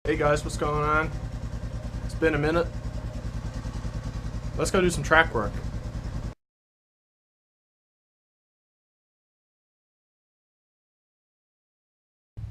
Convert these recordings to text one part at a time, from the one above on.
Hey guys, what's going on? It's been a minute. Let's go do some track work.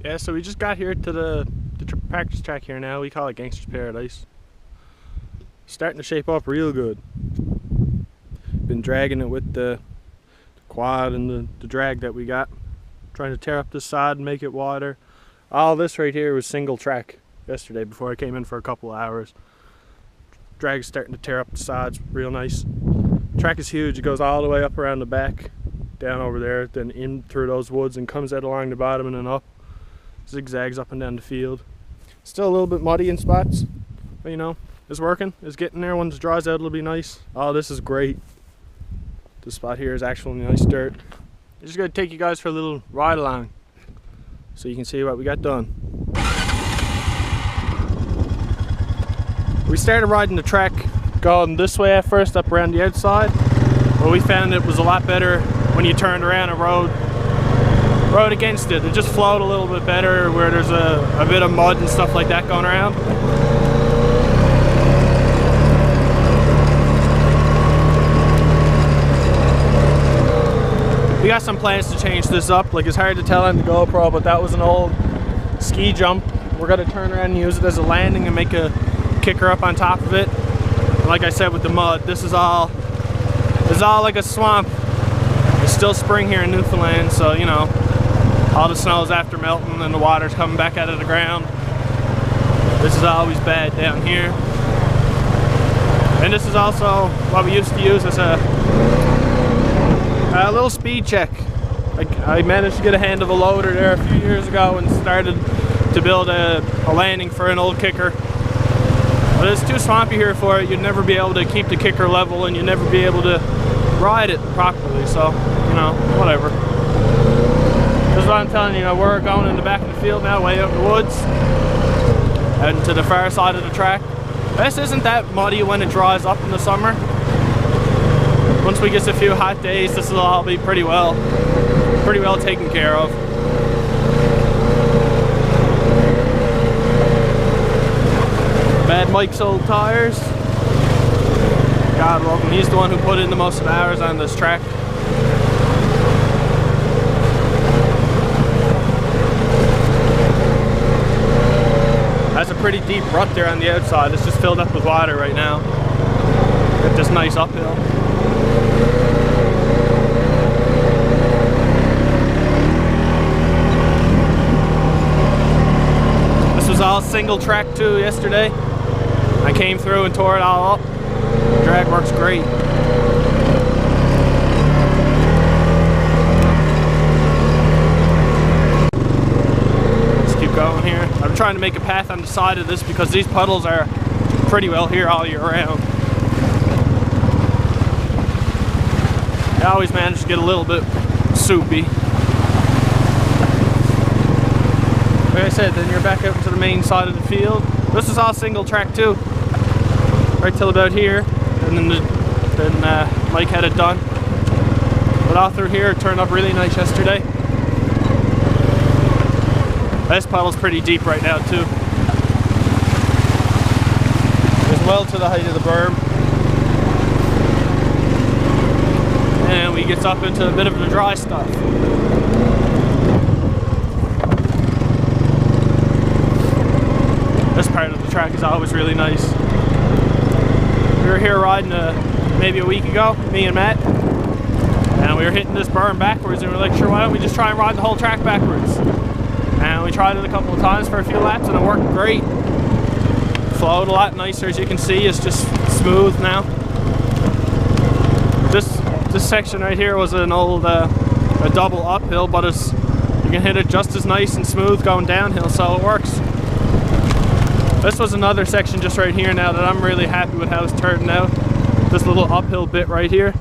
Yeah, so we just got here to the practice track here now. We call it Gangster's Paradise. Starting to shape up real good. Been dragging it with the quad and the drag that we got. Trying to tear up this side and make it wider. All this right here was single track yesterday before I came in for a couple of hours. Drag's starting to tear up the sides real nice. Track is huge. It goes all the way up around the back, down over there, then in through those woods and comes out along the bottom and then up. Zigzags up and down the field. Still a little bit muddy in spots, but you know, it's working. It's getting there. Once it dries out, it'll be nice. Oh, this is great. This spot here is actually nice dirt. I'm just gonna take you guys for a little ride along so you can see what we got done. We started riding the track going this way at first, up around the outside, but we found it was a lot better when you turned around and rode against it. It just flowed a little bit better where there's a bit of mud and stuff like that going around. We got some plans to change this up. Like, it's hard to tell on the GoPro, but that was an old ski jump. We're gonna turn around and use it as a landing and make a kicker up on top of it. And like I said with the mud, this is all like a swamp. It's still spring here in Newfoundland, so you know, all the snow's after melting and the water's coming back out of the ground. This is always bad down here. And this is also what we used to use as a little speed check. I managed to get a hand of a loader there a few years ago and started to build a landing for an old kicker. But it's too swampy here for it. You'd never be able to keep the kicker level and you'd never be able to ride it properly. So, you know, whatever. This is what I'm telling you. We're going in the back of the field now, way out in the woods, and to the far side of the track. This isn't that muddy when it dries up in the summer. Once we get a few hot days, this will all be pretty well taken care of. Bad Mike's old tires. God love him. He's the one who put in the most hours on this track. That's a pretty deep rut there on the outside. It's just filled up with water right now. Got this nice uphill. This was all single track too yesterday. I came through and tore it all up. Drag works great. Let's keep going here. I'm trying to make a path on the side of this because these puddles are pretty well here all year round. I always manage to get a little bit soupy. Like I said, then you're back out to the main side of the field. This is all single track too, right till about here, and then Mike had it done. But all through here, it turned up really nice yesterday. This puddle's pretty deep right now too. It's well to the height of the berm. And we get up into a bit of the dry stuff. This part of the track is always really nice. We were here riding maybe a week ago, me and Matt, and we were hitting this berm backwards and we were like, sure, why don't we just try and ride the whole track backwards? And we tried it a couple of times for a few laps and it worked great. Flowed a lot nicer, as you can see. It's just smooth now. This section right here was an old a double uphill, but you can hit it just as nice and smooth going downhill, so it works. This was another section just right here now that I'm really happy with how it's turned out. This little uphill bit right here.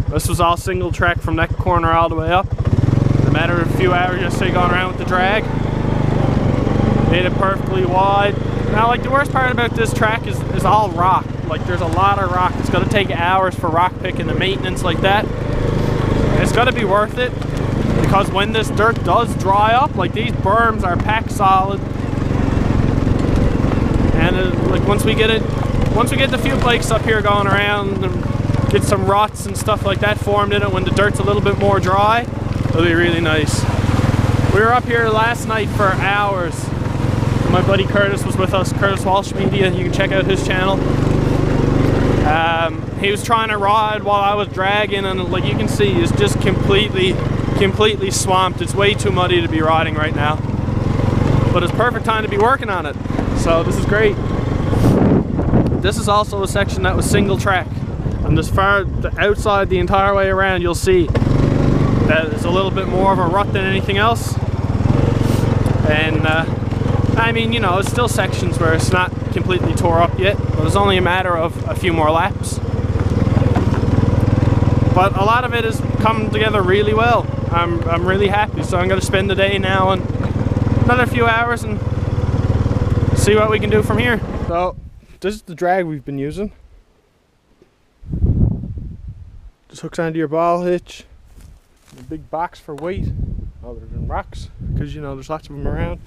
This was all single track from that corner all the way up. In a matter of a few hours yesterday going around with the drag. Made it perfectly wide. Now, like, the worst part about this track is all rock. Like, there's a lot of rock. It's gonna take hours for rock picking and maintenance like that. And it's gonna be worth it because when this dirt does dry up, like, these berms are packed solid. Like once we get the few bikes up here going around and get some ruts and stuff like that formed in it when the dirt's a little bit more dry, it'll be really nice. We were up here last night for hours. My buddy Curtis was with us, Curtis Walsh Media, you can check out his channel. He was trying to ride while I was dragging, and like you can see, it's just completely swamped. It's way too muddy to be riding right now. But it's perfect time to be working on it. So this is great. This is also a section that was single track. And as far outside the entire way around, you'll see that it's a little bit more of a rut than anything else. And I mean, you know, it's still sections where it's not completely tore up yet, but it's only a matter of a few more laps. But a lot of it is coming together really well. I'm really happy, so I'm going to spend the day now and another few hours and see what we can do from here. So this is the drag we've been using. Just hooks onto your ball hitch. A big box for weight other than rocks, because you know there's lots of them around.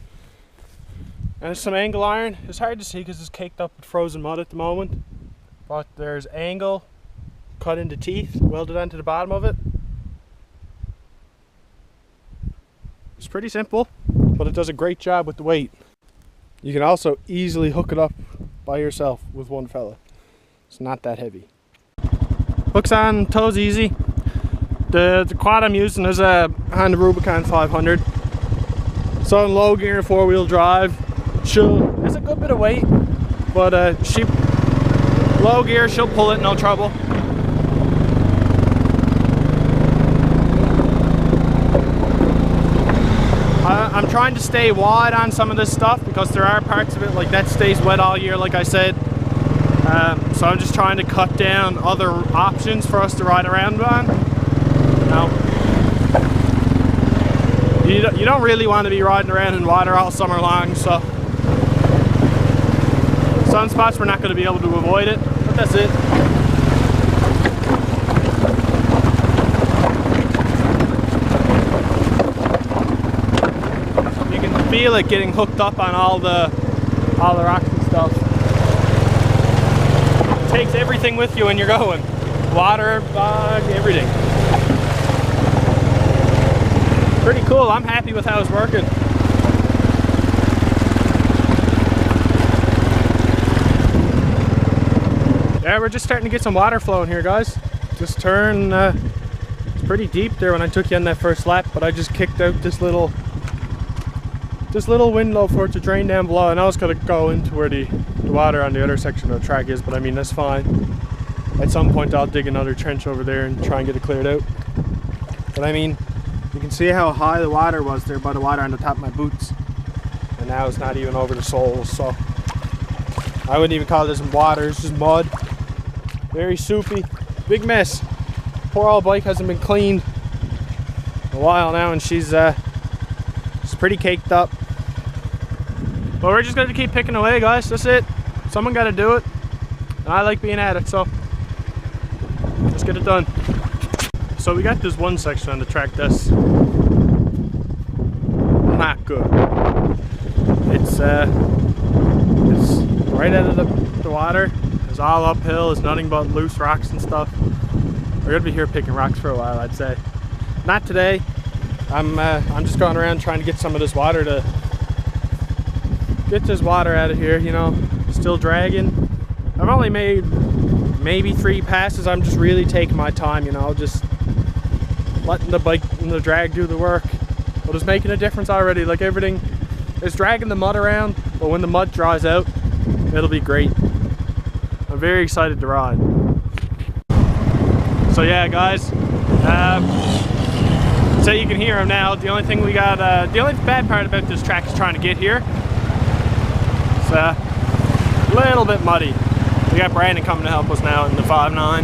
And it's some angle iron. It's hard to see because it's caked up with frozen mud at the moment, but there's angle cut into teeth welded onto the bottom of it. It's pretty simple, but it does a great job with the weight. You can also easily hook it up by yourself with one fella. It's not that heavy. Hooks on, toes easy. The quad I'm using is a Honda Rubicon 500. So in low gear, 4-wheel drive. It's a good bit of weight, but low gear, she'll pull it no trouble. I'm trying to stay wide on some of this stuff because there are parts of it like that stays wet all year, like I said. So I'm just trying to cut down other options for us to ride around on. Now, you don't really want to be riding around in water all summer long, so some spots we're not going to be able to avoid it, but that's it. You can feel it getting hooked up on all the rocks and stuff. It takes everything with you when you're going. Water, bog, everything. Pretty cool. I'm happy with how it's working. Yeah, we're just starting to get some water flowing here, guys. Just turn, it's pretty deep there when I took you on that first lap, but I just kicked out this little window for it to drain down below. And I was going to go into where the water on the other section of the track is, but I mean, that's fine. At some point I'll dig another trench over there and try and get it cleared out. But I mean, you can see how high the water was there by the water on the top of my boots. And now it's not even over the soles, so I wouldn't even call this water, it's just mud. Very soupy, big mess. Poor old bike hasn't been cleaned in a while now, and she's pretty caked up. But we're just gonna keep picking away, guys. That's it. Someone got to do it, and I like being at it, so let's get it done. So we got this one section on the track that's not good. It's right out of the water. It's all uphill. It's nothing but loose rocks and stuff. We're gonna be here picking rocks for a while, I'd say. Not today. I'm just going around trying to get some of this water out of here. You know, still dragging. I've only made maybe 3 passes. I'm just really taking my time. You know, just letting the bike and the drag do the work. But it's making a difference already. Like everything, it's dragging the mud around, but when the mud dries out, it'll be great. I'm very excited to ride. So yeah, guys, so you can hear him now. The only thing we got, the only bad part about this track is trying to get here. It's a little bit muddy. We got Brandon coming to help us now in the 5.9,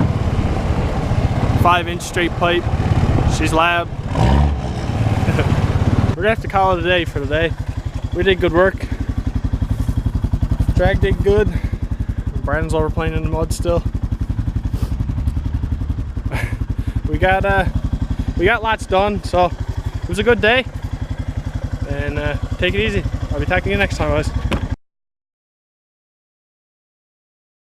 5-inch straight pipe. She's loud. We're gonna have to call it a day for the day. We did good work. Drag did good. Brandon's over playing in the mud still. We got lots done, so it was a good day. And take it easy. I'll be talking to you next time, guys.